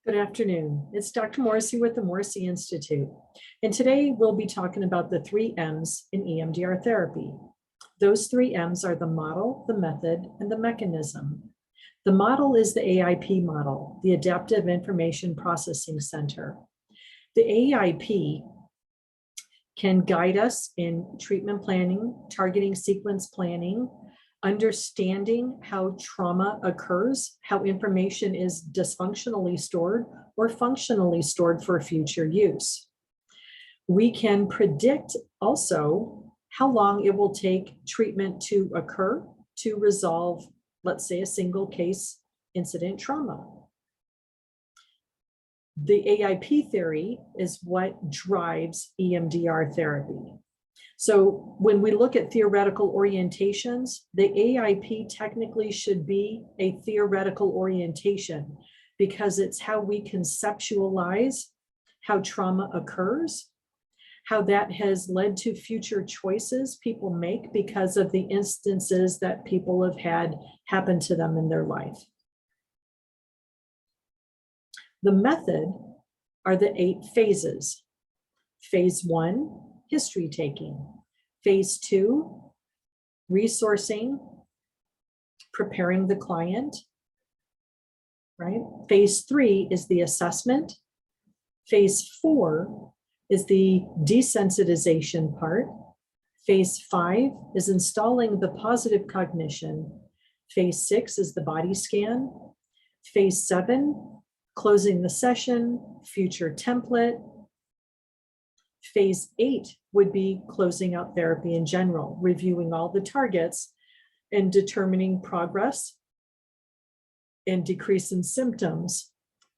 Good afternoon. It's Dr. Morrissey with the Morrissey Institute. And today we'll be talking about the 3 M's in EMDR therapy. Those 3 M's are the model, the method, and the mechanism. The model is the Aip model, the Adaptive Information Processing Center. The Aip can guide us in treatment planning, targeting sequence planning, understanding how trauma occurs, how information is dysfunctionally stored or functionally stored for future use. We can predict also how long it will take treatment to occur to resolve, let's say, a single case incident trauma. The Aip theory is what drives EMDR therapy. So when we look at theoretical orientations, the Aip technically should be a theoretical orientation because it's how we conceptualize how trauma occurs, how that has led to future choices people make because of the instances that people have had happen to them in their life. The method are the 8 phases. Phase 1, history taking. Phase 2, resourcing, preparing the client, right? Phase 3 is the assessment. Phase 4 is the desensitization part. Phase 5 is installing the positive cognition. Phase 6 is the body scan. Phase 7, closing the session, future template. Phase 8 would be closing out therapy in general, reviewing all the targets and determining progress and decrease in symptoms.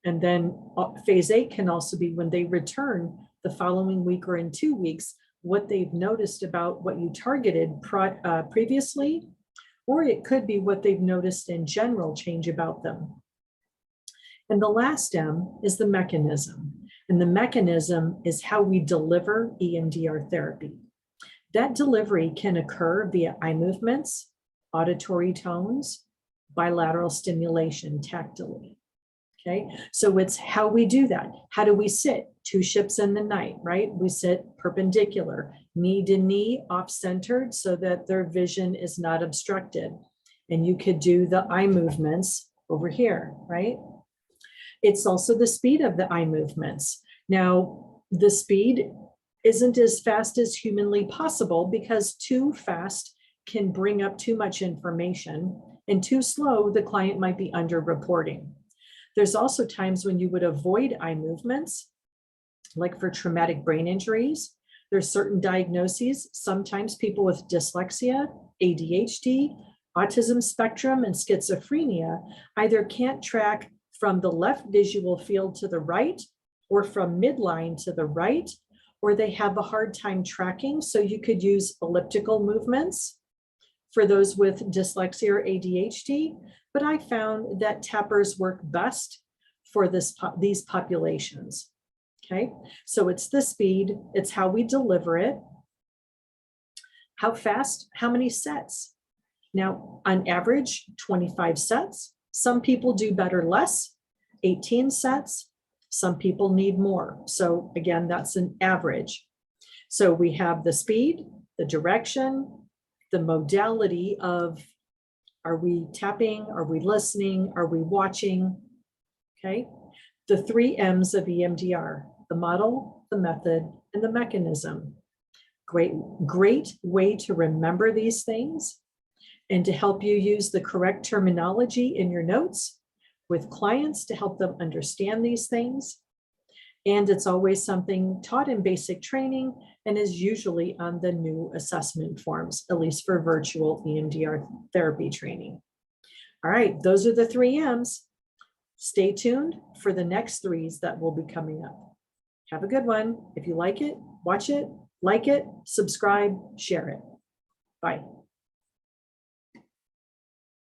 And then phase 8 can also be when they return the following week or in 2 weeks, what they've noticed about what you targeted previously, or it could be what they've noticed in general change about them. And the last M is the mechanism. And the mechanism is how we deliver EMDR therapy. That delivery can occur via eye movements, auditory tones, bilateral stimulation tactily. Okay, so it's how we do that. How do we sit? 2 ships in the night, right? We sit perpendicular, knee to knee, off-centered so that their vision is not obstructed. And you could do the eye movements over here, right? It's also the speed of the eye movements. Now, the speed isn't as fast as humanly possible because too fast can bring up too much information, and too slow, the client might be under-reporting. There's also times when you would avoid eye movements, like for traumatic brain injuries. There's certain diagnoses. Sometimes people with dyslexia, ADHD, autism spectrum, and schizophrenia either can't track from the left visual field to the right, or from midline to the right, or they have a hard time tracking. So you could use elliptical movements for those with dyslexia or ADHD, but I found that tappers work best for these populations. Okay, so it's the speed, it's how we deliver it, how fast, how many sets. Now, on average, 25 sets. Some people do better less, 18 sets. Some people need more. So again, that's an average. So we have the speed, the direction, the modality of, are we tapping? Are we listening? Are we watching? Okay. The 3 M's of EMDR, the model, the method, and the mechanism. Great way to remember these things and to help you use the correct terminology in your notes with clients to help them understand these things. And it's always something taught in basic training and is usually on the new assessment forms, at least for virtual EMDR therapy training. All right, those are the 3 M's. Stay tuned for the next 3's that will be coming up. Have a good one. If you like it, watch it, like it, subscribe, share it. Bye.